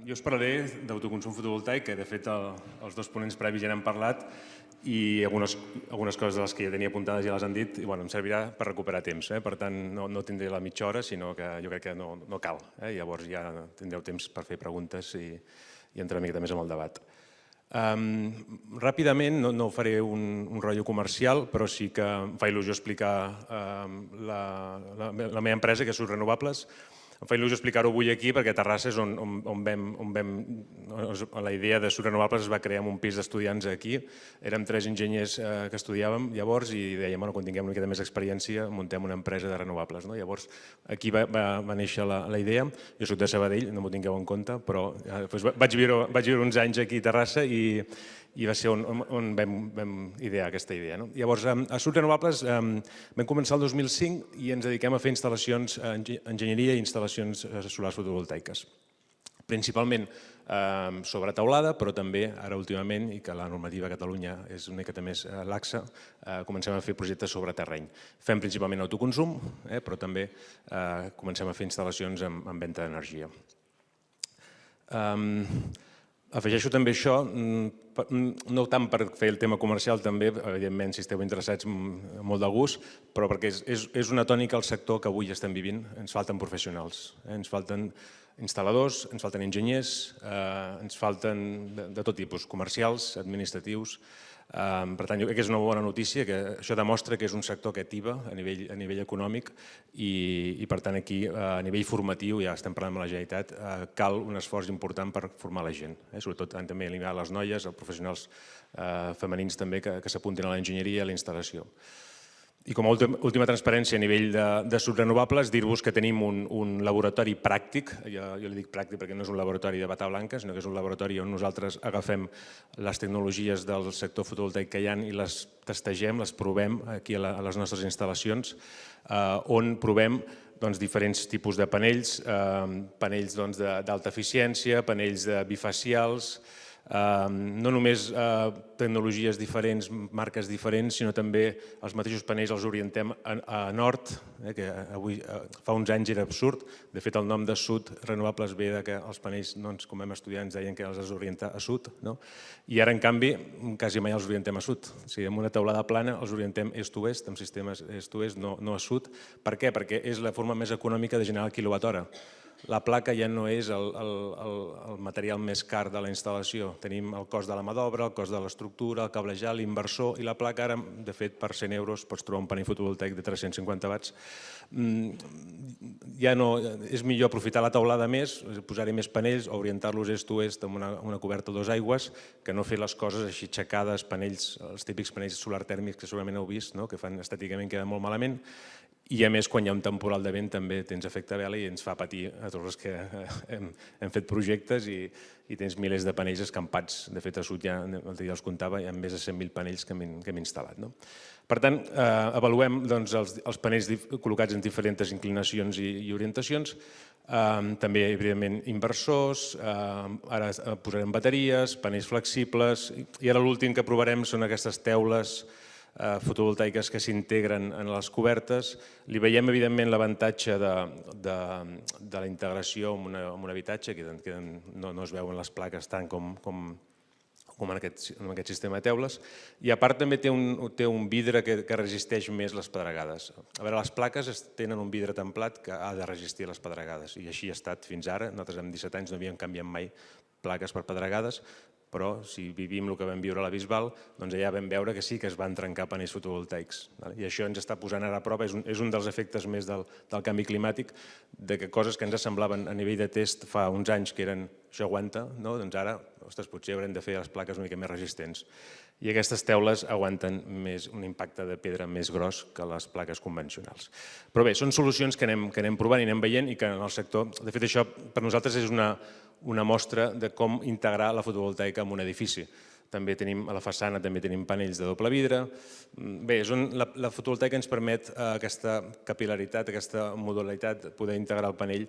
Jo us parlaré d'autoconsum fotovoltaic, que de fet els dos ponents previs ja n'han parlat i algunes coses de les que ja tenia apuntades ja les han dit i em servirà per recuperar temps. Per tant, no tindré la mitja hora, sinó que jo crec que no cal. Llavors ja tindreu temps per fer preguntes i entrar una miqueta més en el debat. Ràpidament, no faré un rotllo comercial, però sí que em fa il·lusió explicar la meva empresa, que és Sud Renovables. Em fa il·lusió explicar-ho avui aquí perquè a Terrassa és on la idea de Sud Renovables es va crear en un pis d'estudiants aquí. Érem 3 enginyers que estudiàvem llavors i dèiem, quan tinguem una miqueta més experiència, muntem una empresa de renovables. Llavors, aquí va néixer la idea. Jo soc de Sabadell, no m'ho tingueu en compte, però vaig viure uns anys aquí a Terrassa i va ser on vam idear aquesta idea. Llavors, a Sud Renovables vam començar el 2005 i ens dediquem a fer instal·lacions, enginyeria i instal·lacions solars fotovoltaiques. Principalment sobre teulada, però també ara últimament, i que la normativa a Catalunya és una miqueta més laxa, comencem a fer projectes sobre terreny. Fem principalment autoconsum, però també comencem a fer instal·lacions amb venda d'energia. Afegeixo també això, no tant per fer el tema comercial, també, evidentment, si esteu interessats, molt de gust, però perquè és una tònica al sector que avui estem vivint. Ens falten professionals, ens falten instal·ladors, ens falten enginyers, ens falten de tot tipus, comercials, administratius. Per tant, jo crec que és una bona notícia, que això demostra que és un sector que activa a nivell econòmic i, per tant, aquí, a nivell formatiu, ja estem parlant amb la Generalitat, cal un esforç important per formar la gent. Sobretot també eliminar les noies, els professionals femenins també que s'apuntin a l'enginyeria i a la instal·lació. I com a última transparència a nivell de Sud Renovables, dir-vos que tenim un laboratori pràctic, jo li dic pràctic perquè no és un laboratori de bata blanca, sinó que és un laboratori on nosaltres agafem les tecnologies del sector fotovoltaic que hi ha i les testegem, les provem aquí a les nostres instal·lacions, on provem diferents tipus de panells, panells d'alta eficiència, panells bifacials, no només tecnologies diferents, marques diferents, sinó també els mateixos panells els orientem a nord, que fa uns anys era absurd. De fet, el nom de Sud Renovables ve que els panells, com vam estudiar, ens deien que els has d'orientar a sud, i ara, en canvi, quasi mai els orientem a sud. Si amb una teulada plana els orientem est-oest, amb sistemes est-oest, no a sud. Per què? Perquè és la forma més econòmica de generar el quilowatt-hora. La placa ja no és el material més car de la instal·lació. Tenim el cost de la mà d'obra, el cost de l'estructura, el cablejat, l'inversor, i la placa ara, de fet, per 100 euros pots trobar un panell fotovoltaic de 350 watts. Ja no, és millor aprofitar la teulada més, posar-hi més panells, orientar-los est-oest amb una coberta a 2 aigües, que no fer les coses així aixecades, panells, els típics panells solar tèrmics que segurament heu vist, que fan estèticament, queden molt malament. I a més, quan hi ha un temporal de vent també tens efecte vela i ens fa patir a tots els que hem fet projectes i tens milers de panells escampats. De fet, a Sud ja, l'altre dia els comptava, hi ha més de 100.000 panells que hem instal·lat. Per tant, avaluem els panells col·locats en diferents inclinacions i orientacions. També, evidentment, inversors, ara posarem bateries, panells flexibles, i ara l'últim que provarem són aquestes teules fotovoltaiques que s'integren en les cobertes. Li veiem, evidentment, l'avantatge de la integració en un habitatge, que no es veuen les plaques tant com en aquest sistema de teules. I a part també té un vidre que resisteix més les pedregades. A veure, les plaques tenen un vidre templat que ha de resistir les pedregades, i així ha estat fins ara. Nosaltres en 17 anys no havíem canviat mai plaques per pedregades, però si vivim el que vam viure a la Bisbal, doncs allà vam veure que sí que es van trencar panells fotovoltaics. I això ens està posant ara a prova, és un dels efectes més del canvi climàtic, de que coses que ens semblaven a nivell de test fa uns anys que eren això aguanta, doncs ara, ostres, potser haurem de fer les plaques una mica més resistents. I aquestes teules aguanten un impacte de pedra més gros que les plaques convencionals. Però bé, són solucions que anem provant i anem veient i que en el sector, de fet això per nosaltres és una mostra de com integrar la fotovoltaica en un edifici. També tenim a la façana panells de doble vidre. Bé, la fotovoltaica ens permet aquesta capil·laritat, aquesta modularitat, poder integrar el panell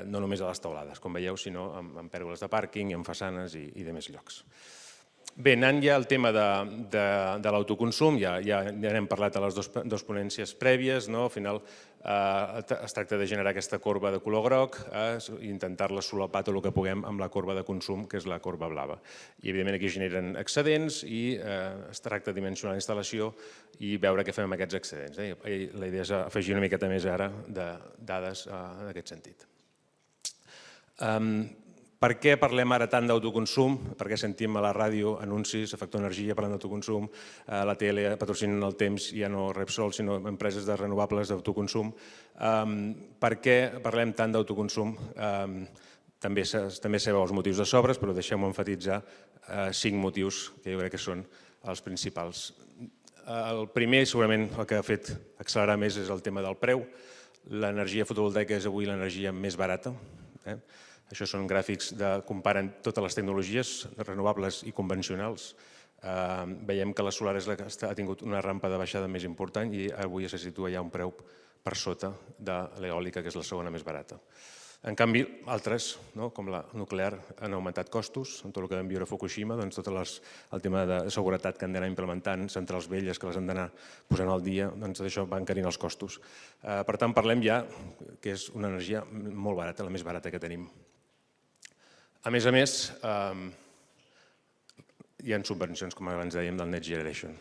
no només a les teulades, com veieu, sinó en pèrgoles de pàrquing, en façanes i de més llocs. Bé, anant ja al tema de l'autoconsum, ja n'hem parlat a les dues ponències prèvies, al final es tracta de generar aquesta corba de color groc i intentar-la solapar tot el que puguem amb la corba de consum, que és la corba blava. I evidentment aquí generen excedents i es tracta de dimensionar la instal·lació i veure què fem amb aquests excedents. La idea és afegir una miqueta més ara de dades en aquest sentit. Per què parlem ara tant d'autoconsum? Per què sentim a la ràdio anuncis a Factor Energia parlant d'autoconsum, a la tele patrocinen el Temps, ja no Repsol, sinó empreses de renovables d'autoconsum? Per què parlem tant d'autoconsum? També sabeu els motius de sobres, però deixem-ho enfatitzar 5 motius que jo crec que són els principals. El primer, segurament el que ha fet accelerar més, és el tema del preu. L'energia fotovoltaica és avui l'energia més barata. Això són gràfics que comparen totes les tecnologies renovables i convencionals. Veiem que la solar ha tingut una rampa de baixada més important i avui se situa ja un preu per sota de l'eòlica, que és la segona més barata. En canvi, altres, com la nuclear, han augmentat costos. En tot el que vam viure a Fukushima, tot el tema de seguretat que han d'anar implementant, centrals velles que les han d'anar posant al dia, això va encarint els costos. Per tant, parlem ja que és una energia molt barata, la més barata que tenim. A més, hi ha subvencions, com abans dèiem, del Next Generation.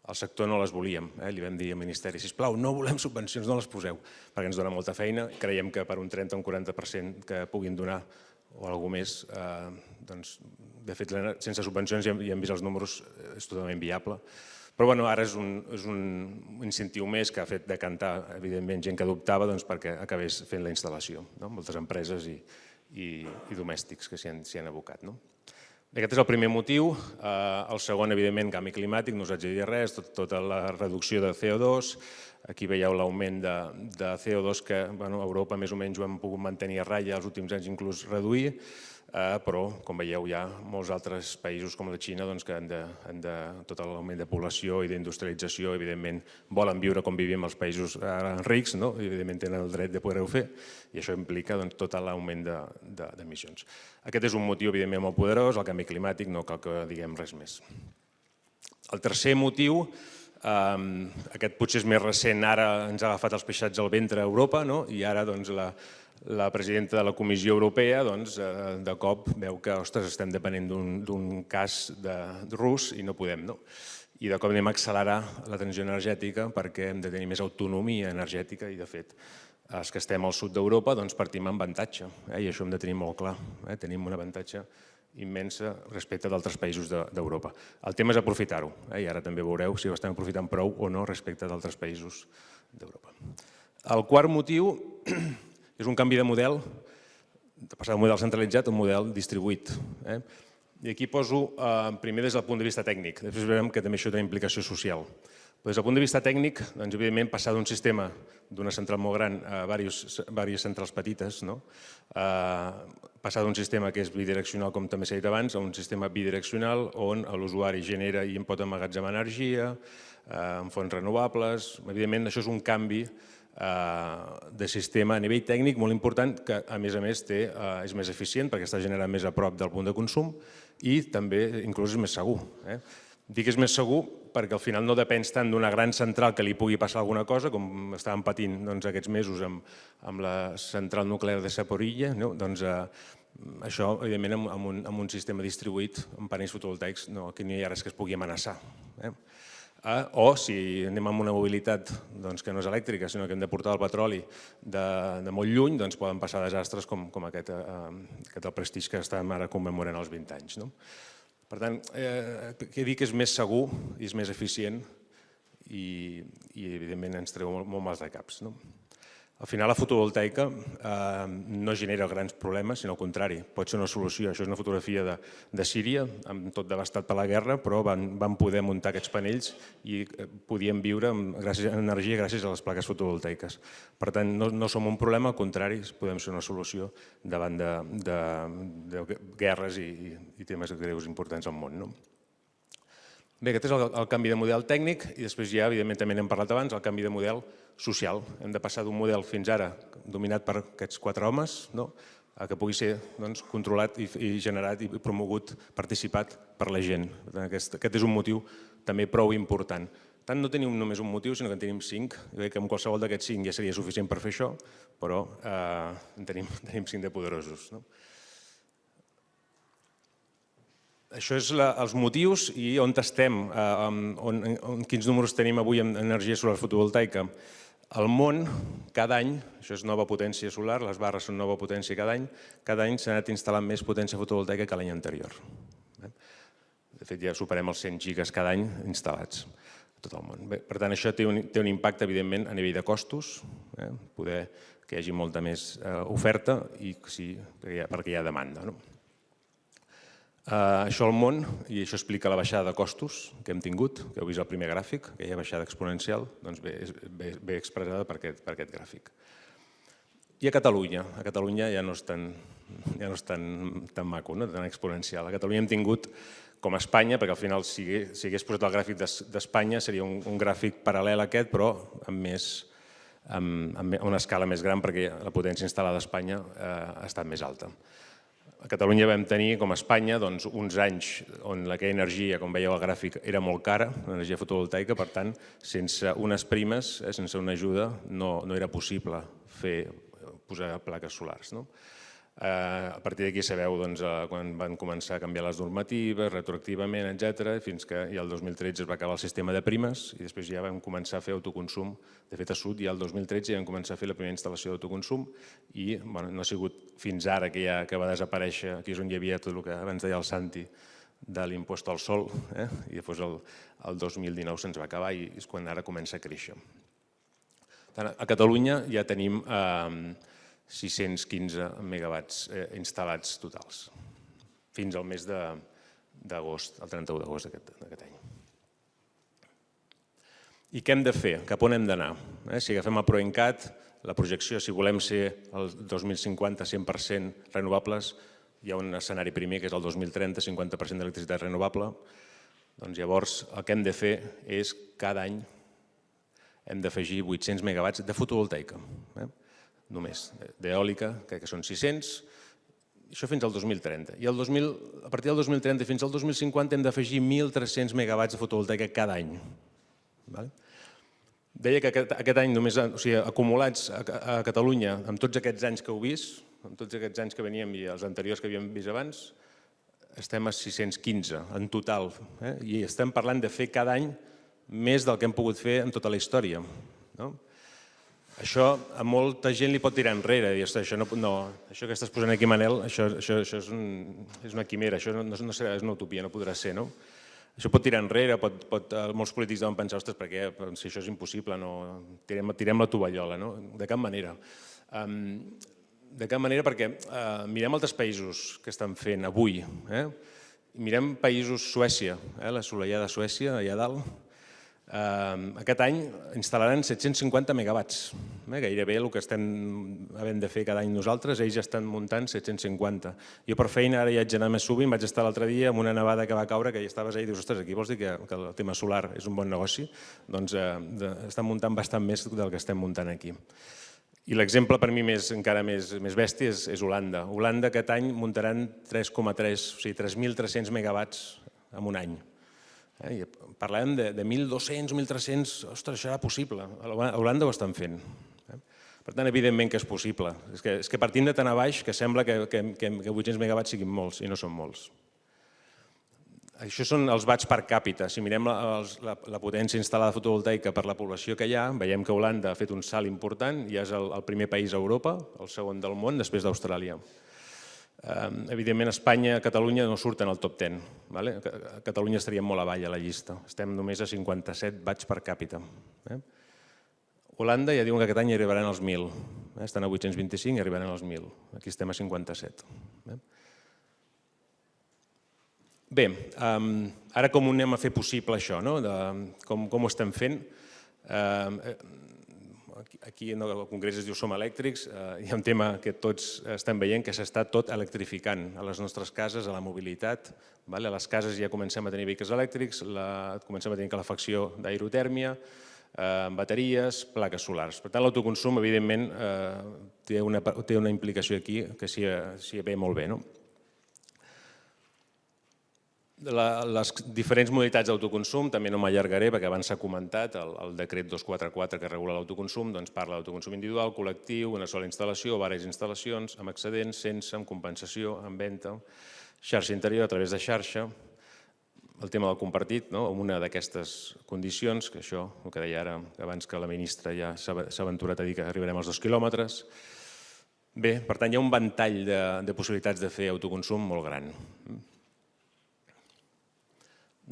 El sector no les volíem, li vam dir al Ministeri, sisplau, no volem subvencions, no les poseu, perquè ens dona molta feina. Creiem que per un 30 o un 40% que puguin donar, o alguna més, de fet, sense subvencions, ja hem vist els números, és totalment viable. Però ara és un incentiu més que ha fet decantar, evidentment, gent que dubtava perquè acabés fent la instal·lació. Moltes empreses i domèstics que s'hi han abocat. Aquest és el primer motiu. El segon, evidentment, canvi climàtic, no us haig de dir res, tota la reducció de CO2. Aquí veieu l'augment de CO2 que a Europa més o menys ho hem pogut mantenir a ratlla, els últims anys inclús reduir, però, com veieu, hi ha molts altres països com la Xina que tot l'augment de població i d'industrialització, evidentment, volen viure com vivim els països rics, i evidentment tenen el dret de poder-ho fer, i això implica tot l'augment d'emissions. Aquest és un motiu, evidentment, molt poderós, el canvi climàtic, no cal que diguem res més. El tercer motiu, aquest potser és més recent, ara ens ha agafat els peixats al ventre a Europa, i ara la presidenta de la Comissió Europea de cop veu que estem depenent d'un cas rus i no podem. I de cop anem a accelerar la transició energètica perquè hem de tenir més autonomia energètica i, de fet, els que estem al sud d'Europa partim amb avantatge i això hem de tenir molt clar. Tenim un avantatge immensa respecte d'altres països d'Europa. El tema és aprofitar-ho i ara també veureu si ho estem aprofitant prou o no respecte d'altres països d'Europa. El quart motiu és un canvi de model, de passar d'un model centralitzat a un model distribuït. I aquí poso primer des del punt de vista tècnic, després veurem que també això té implicació social. Des del punt de vista tècnic, evidentment, passar d'un sistema d'una central molt gran a diverses centrals petites, passar d'un sistema que és bidireccional, com també s'ha dit abans, a un sistema bidireccional on l'usuari genera i en pot emmagatzemar energia, amb fonts renovables. Evidentment, això és un canvi de sistema a nivell tècnic molt important que, a més, és més eficient perquè està generant més a prop del punt de consum i també inclús és més segur. Dic que és més segur perquè al final no depens tant d'una gran central que li pugui passar alguna cosa, com estàvem patint aquests mesos amb la central nuclear de Zaporizhzhia. Això, evidentment, amb un sistema distribuït, amb panells fotovoltaics, aquí no hi ha res que es pugui amenaçar. O si anem amb una mobilitat que no és elèctrica, sinó que hem de portar el petroli de molt lluny, poden passar desastres com aquest del Prestige que estem ara commemorant els 20 anys. Per tant, he dit que és més segur i és més eficient i, evidentment, ens treu molt mals de caps. Al final, la fotovoltaica no genera grans problemes, sinó al contrari, pot ser una solució. Això és una fotografia de Síria, amb tot devastat per la guerra, però van poder muntar aquests panells i podien viure amb energia gràcies a les plaques fotovoltaiques. Per tant, no som un problema, al contrari, podem ser una solució davant de guerres i temes greus importants al món. Bé, aquest és el canvi de model tècnic i després ja, evidentment, també n'hem parlat abans, el canvi de model social. Hem de passar d'un model fins ara dominat per aquests 4 homes, que pugui ser controlat i generat i promogut, participat per la gent. Aquest és un motiu també prou important. Tant no tenim només un motiu, sinó que en tenim 5. Jo crec que amb qualsevol d'aquests 5 ja seria suficient per fer això, però en tenim 5 de poderosos. Això és els motius i on estem, quins números tenim avui en energia solar fotovoltaica. Al món, cada any, això és nova potència solar, les barres són nova potència cada any s'ha anat instal·lant més potència fotovoltaica que l'any anterior. De fet, ja superem els 100 gigas cada any instal·lats a tot el món. Per tant, això té un impacte, evidentment, a nivell de costos, poder que hi hagi molta més oferta i perquè hi ha demanda. Això al món, i això explica la baixada de costos que hem tingut, que heu vist al primer gràfic, que hi ha baixada exponencial, doncs ve expressada per aquest gràfic. I a Catalunya ja no és tan maco, tan exponencial. A Catalunya hem tingut, com a Espanya, perquè al final si hagués posat el gràfic d'Espanya seria un gràfic paral·lel a aquest, però amb una escala més gran perquè la potència instal·lada a Espanya ha estat més alta. A Catalunya vam tenir, com a Espanya, uns anys on aquella energia, com veieu al gràfic, era molt cara, l'energia fotovoltaica, per tant, sense unes primes, sense una ajuda, no era possible posar plaques solars. A partir d'aquí sabeu quan van començar a canviar les normatives, retroactivament, etc., fins que ja el 2013 es va acabar el sistema de primes i després ja vam començar a fer autoconsum. De fet, a Sud ja el 2013 ja vam començar a fer la primera instal·lació d'autoconsum i no ha sigut fins ara que va desaparèixer, aquí és on hi havia tot el que abans deia el Santi, de l'impost al sol, i després el 2019 se'ns va acabar i és quan ara comença a créixer. A Catalunya ja tenim 615 megawatts instal·lats totals, fins al mes d'agost, el 31 d'agost d'aquest any. I què hem de fer? Cap on hem d'anar? Si agafem el PROENCAT, la projecció, si volem ser el 2050 100% renovables, hi ha un escenari primer que és el 2030, 50% d'electricitat renovable, doncs llavors el que hem de fer és cada any hem d'afegir 800 megawatts de fotovoltaica, només. D'eòlica, crec que són 600, això fins al 2030. I a partir del 2030 fins al 2050 hem d'afegir 1.300 megawatts de fotovoltaica cada any. Deia que aquest any només, acumulats a Catalunya, amb tots aquests anys que heu vist, amb tots aquests anys que veníem i els anteriors que havíem vist abans, estem a 615 en total. I estem parlant de fer cada any més del que hem pogut fer en tota la història. Això a molta gent li pot tirar enrere, dir, això que estàs posant aquí, Manel, això és una quimera, això és una utopia, no podrà ser, no? Això pot tirar enrere, molts polítics deuen pensar, ostres, per què, si això és impossible, tirem la tovallola, no? De cap manera. De cap manera perquè mirem altres països que estan fent avui. Mirem països, Suècia, l'assolellada Suècia, allà dalt. Aquest any instal·laran 750 megawatts, gairebé el que estem havent de fer cada any nosaltres, ells ja estan muntant 750. Jo per feina ara ja haig d'anar més sovint, vaig estar l'altre dia amb una nevada que va caure, que ja estaves ahí i dius, ostres, aquí vols dir que el tema solar és un bon negoci? Doncs estan muntant bastant més del que estem muntant aquí. I l'exemple per mi encara més bèstia és Holanda. Holanda aquest any muntaran 3,3, o sigui 3.300 megawatts en un any. Parlàvem de 1.200, 1.300, ostres, això era possible. A Holanda ho estan fent. Per tant, evidentment que és possible. És que partim de tan a baix que sembla que 800 megawatts siguin molts i no són molts. Això són els watts per càpita. Si mirem la potència instal·lada fotovoltaica per la població que hi ha, veiem que Holanda ha fet un salt important i és el primer país a Europa, el segon del món, després d'Austràlia. Evidentment, Espanya i Catalunya no surten al top 10. A Catalunya estaríem molt avall a la llista. Estem només a 57 watts per càpita. Holanda ja diuen que aquest any arribaran als 1.000. Estan a 825 i arribaran als 1.000. Aquí estem a 57. Bé, ara com ho anem a fer possible això? Com ho estem fent? Aquí al Congrés es diu Som Elèctrics, hi ha un tema que tots estem veient, que s'està tot electrificant a les nostres cases, a la mobilitat. A les cases ja comencem a tenir vehicles elèctrics, comencem a tenir calefacció d'aerotèrmia, bateries, plaques solars. Per tant, l'autoconsum, evidentment, té una implicació aquí que s'hi ve molt bé. Les diferents modalitats d'autoconsum, també no m'allargaré perquè abans s'ha comentat, el decret 244 que regula l'autoconsum parla d'autoconsum individual, col·lectiu, una sola instal·lació, diverses instal·lacions, amb excedents, sense, amb compensació, amb venda, xarxa interior a través de xarxa, el tema del compartit, amb una d'aquestes condicions, que això, el que deia ara abans que la ministra ja s'ha aventurat a dir que arribarem als 2 quilòmetres. Bé, per tant, hi ha un ventall de possibilitats de fer autoconsum molt gran.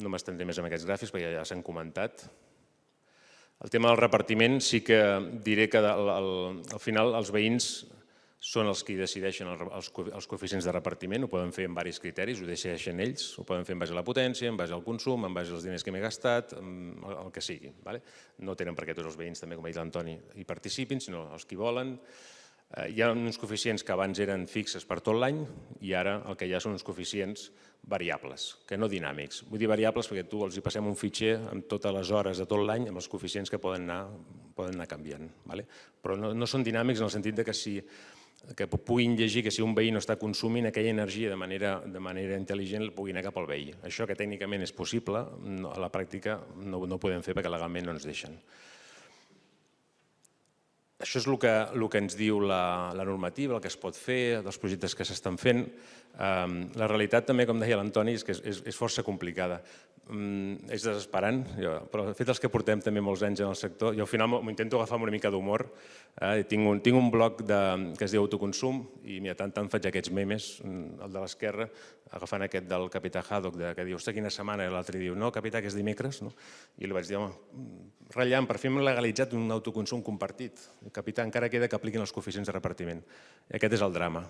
No m'estendré més amb aquests gràfics perquè ja s'han comentat. El tema del repartiment sí que diré que al final els veïns són els que decideixen els coeficients de repartiment, ho poden fer amb diversos criteris, ho decideixen ells, ho poden fer en base a la potència, en base al consum, en base als diners que m'he gastat, el que sigui. No tenen per què tots els veïns, també com ha dit l'Antoni, hi participin, sinó els que volen. Hi ha uns coeficients que abans eren fixes per tot l'any i ara el que hi ha són uns coeficients variables, que no dinàmics. Vull dir variables perquè els hi passem un fitxer amb totes les hores de tot l'any amb els coeficients que poden anar canviant. Però no són dinàmics en el sentit que puguin llegir que si un veí no està consumint aquella energia de manera intel·ligent el pugui anar cap al veí. Això que tècnicament és possible, a la pràctica no ho podem fer perquè legalment no ens deixen. Això és el que ens diu la normativa, el que es pot fer, els projectes que s'estan fent. La realitat també, com deia l'Antoni, és que és força complicada. És desesperant, però de fet els que portem també molts anys en el sector, jo al final m'ho intento agafar amb una mica d'humor. Tinc un blog que es diu Autoconsum i tant faig aquests memes, el de l'esquerra, agafant aquest del capità Haddock, que diu, ostres, quina setmana, i l'altre diu, no, capità, que és dimecres, i li vaig dir, home, ratllant, per fi hem legalitzat un autoconsum compartit. Capità, encara queda que apliquin els coeficients de repartiment. I aquest és el drama,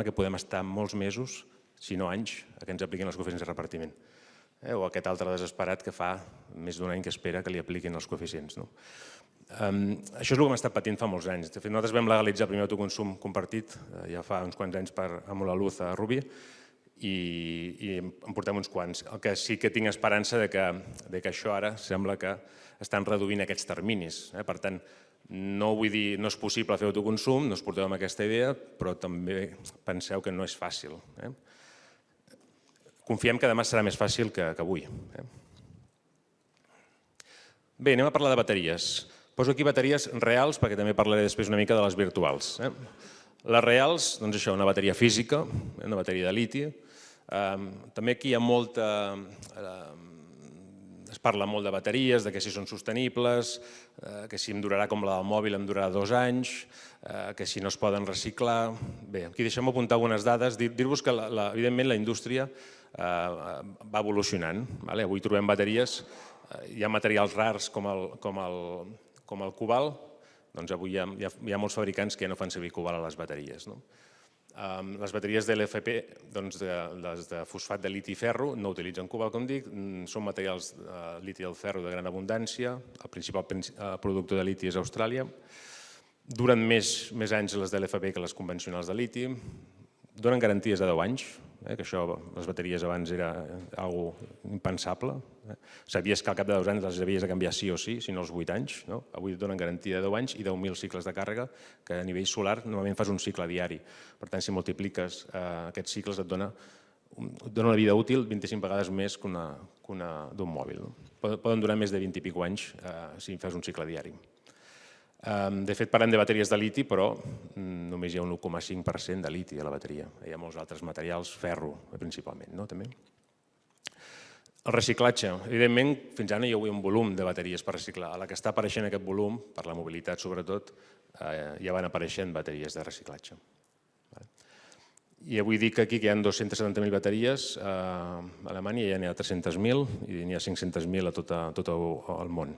que podem estar molts mesos, si no anys, que ens apliquin els coeficients de repartiment. O aquest altre desesperat que fa més d'un any que espera que li apliquin els coeficients. Això és el que hem estat patint fa molts anys. De fet, nosaltres vam legalitzar el primer autoconsum compartit ja fa uns quants anys amb la Luz a Rubí i en portem uns quants. El que sí que tinc esperança que això ara sembla que estan reduint aquests terminis. Per tant, no vull dir no és possible fer autoconsum, no us porteu amb aquesta idea, però també penseu que no és fàcil. Confiem que demà serà més fàcil que avui. Bé, anem a parlar de bateries. Poso aquí bateries reals perquè també parlaré després una mica de les virtuals. Les reals, doncs això, una bateria física, una bateria de liti. També aquí hi ha molta... Es parla molt de bateries, de que si són sostenibles, que si em durarà com la del mòbil em durarà 2 anys, que si no es poden reciclar... Bé, aquí deixem apuntar algunes dades, dir-vos que evidentment la indústria va evolucionant. Avui trobem bateries, hi ha materials rars com el cobalt, doncs avui hi ha molts fabricants que ja no fan servir cobalt a les bateries. Les bateries de l'FP, les de fosfat de liti i ferro, no utilitzen cobalt, com dic, són materials liti i el ferro de gran abundància, el principal productor de liti és Austràlia, duren més anys les de l'FP que les convencionals de liti, donen garanties de 10 anys, que això, les bateries abans era algo impensable. Sabies que al cap de 2 anys les havies de canviar sí o sí, si no els 8 anys. Avui et donen garantia de 10 anys i 10.000 cicles de càrrega, que a nivell solar normalment fas un cicle diari. Per tant, si multipliques aquests cicles et dona una vida útil 25 vegades més que una d'un mòbil. Poden durar més de 20 i escaig anys si fas un cicle diari. De fet, parlem de bateries de liti, però només hi ha un 1,5% de liti a la bateria. Hi ha molts altres materials, ferro principalment, també. El reciclatge. Evidentment, fins ara hi ha un volum de bateries per reciclar. A la que està apareixent aquest volum, per la mobilitat sobretot, ja van apareixent bateries de reciclatge. I vull dir que aquí hi ha 270.000 bateries, a Alemanya ja n'hi ha 300.000 i n'hi ha 500.000 a tot el món.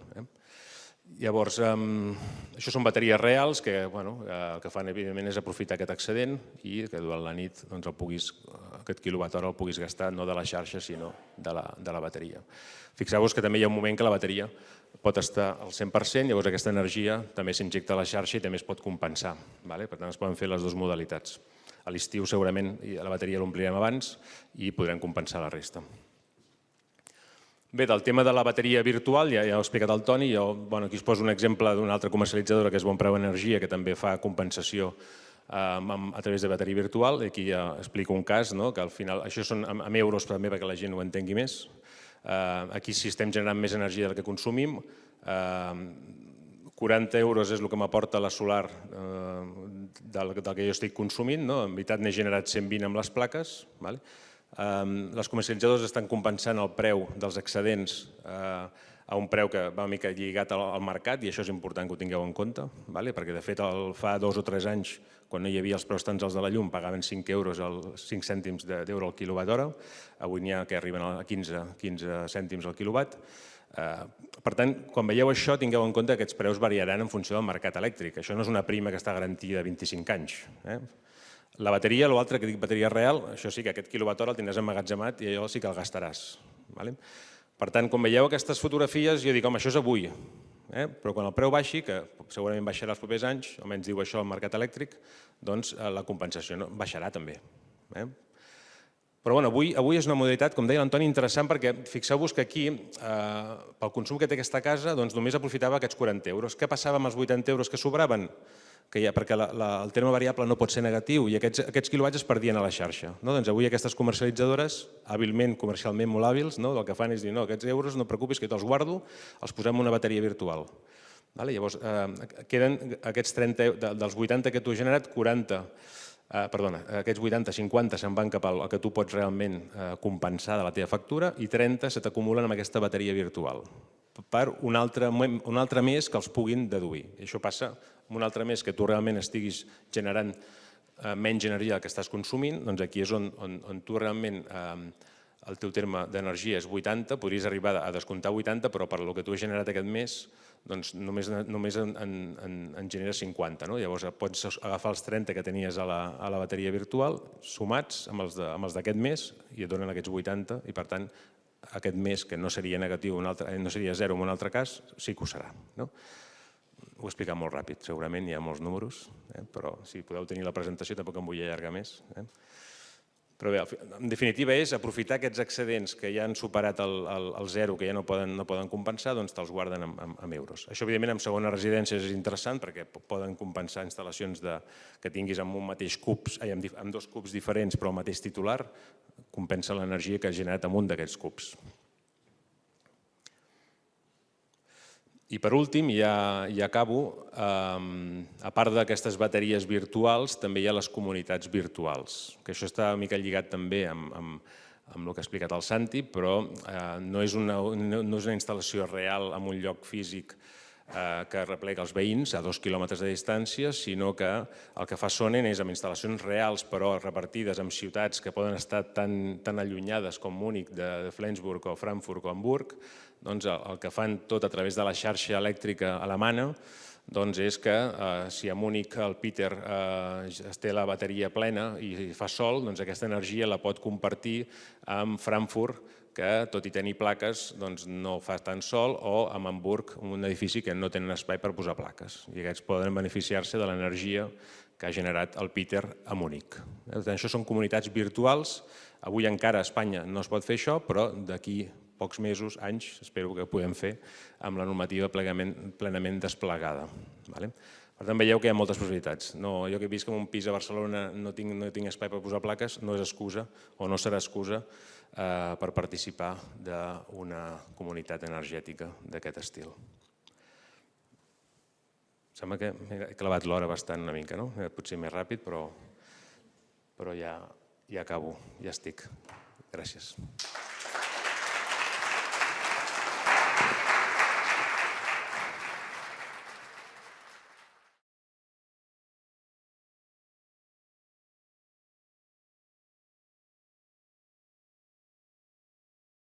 Llavors, això són bateries reals que el que fan, evidentment, és aprofitar aquest excedent i que durant la nit aquest quilowatt-hora el puguis gastar no de la xarxa, sinó de la bateria. Fixeu-vos que també hi ha un moment que la bateria pot estar al 100%, llavors aquesta energia també s'injecta a la xarxa i també es pot compensar. Per tant, es poden fer les dues modalitats. A l'estiu, segurament, la bateria l'omplirem abans i podrem compensar la resta. Bé, del tema de la bateria virtual, ja ho ha explicat el Toni, aquí us poso un exemple d'una altra comercialitzadora que és Bon Preu Energia, que també fa compensació a través de bateria virtual. Aquí ja explico un cas, que al final, això són en euros també perquè la gent ho entengui més. Aquí si estem generant més energia del que consumim, 40 euros és el que m'aporta la solar del que jo estic consumint, en veritat n'he generat 120 amb les plaques. Les comercialitzadores estan compensant el preu dels excedents a un preu que va una mica lligat al mercat, i això és important que ho tingueu en compte, perquè de fet fa 2 o 3 anys, quan no hi havia els preus tan alts de la llum, pagaven 5 cèntims d'euro al quilowatt hora, avui n'hi ha que arriben a 15 cèntims al quilowatt. Per tant, quan veieu això, tingueu en compte que aquests preus variaran en funció del mercat elèctric. Això no és una prima que està garantida a 25 anys. La bateria, l'altre que dic bateria real, això sí que aquest quilowatt hora el tindràs emmagatzemat i allò sí que el gastaràs. Per tant, quan veieu aquestes fotografies, jo dic, home, això és avui, però quan el preu baixi, que segurament baixarà els propers anys, almenys diu això el mercat elèctric, doncs la compensació baixarà també. Però avui és una modalitat, com deia l'Antoni, interessant perquè fixeu-vos que aquí, pel consum que té aquesta casa, només aprofitava aquests 40 euros. Què passava amb els 80 euros que sobraven? Perquè el terme variable no pot ser negatiu i aquests quilowatts es perdien a la xarxa. Doncs avui aquestes comercialitzadores, hàbilment, comercialment molt hàbils, el que fan és dir, no, aquests euros no et preocupis que jo te'ls guardo, els posem en una bateria virtual. Llavors, queden aquests 30, dels 80 que tu has generat, 40, perdona, aquests 80, 50 se'n van cap al que tu pots realment compensar de la teva factura i 30 se t'acumulen amb aquesta bateria virtual per un altre mes que els puguin deduir. I això passa amb un altre mes que tu realment estiguis generant menys energia del que estàs consumint, doncs aquí és on tu realment el teu terme d'energia és 80, podries arribar a descomptar 80, però per el que tu has generat aquest mes només en generes 50. Llavors pots agafar els 30 que tenies a la bateria virtual, sumats amb els d'aquest mes, i et donen aquests 80, i per tant aquest mes, que no seria negatiu, no seria zero en un altre cas, sí que ho serà. Ho he explicat molt ràpid, segurament hi ha molts números, però si podeu tenir la presentació tampoc em vull allargar més. Però bé, en definitiva és aprofitar aquests excedents que ja han superat el zero, que ja no poden compensar, doncs te'ls guarden en euros. Això, evidentment, en segones residències és interessant perquè poden compensar instal·lacions que tinguis amb un mateix cubs, amb 2 cubs diferents però el mateix titular, compensa l'energia que has generat amb un d'aquests cubs. I per últim, ja acabo, a part d'aquestes bateries virtuals, també hi ha les comunitats virtuals, que això està una mica lligat també amb el que ha explicat el Santi, però no és una instal·lació real en un lloc físic que replega els veïns a 2 quilòmetres de distància, sinó que el que fa Sonen és amb instal·lacions reals però repartides en ciutats que poden estar tan allunyades com Múnich, de Flensburg o Frankfurt o Hamburg, doncs el que fan tot a través de la xarxa elèctrica alemana és que si a Múnich el Peter té la bateria plena i fa sol, doncs aquesta energia la pot compartir amb Frankfurt, que tot i tenir plaques no fa tant sol, o amb Hamburg, un edifici que no tenen espai per posar plaques. I aquests poden beneficiar-se de l'energia que ha generat el Peter a Múnich. Això són comunitats virtuals. Avui encara a Espanya no es pot fer això, però d'aquí pocs mesos, anys, espero que ho puguem fer amb la normativa plenament desplegada. Per tant, veieu que hi ha moltes possibilitats. Jo que he vist que en un pis a Barcelona no tinc espai per posar plaques, no és excusa o no serà excusa per participar d'una comunitat energètica d'aquest estil. Sembla que he clavat l'hora bastant una mica, no? Potser més ràpid, però ja acabo, ja estic. Gràcies.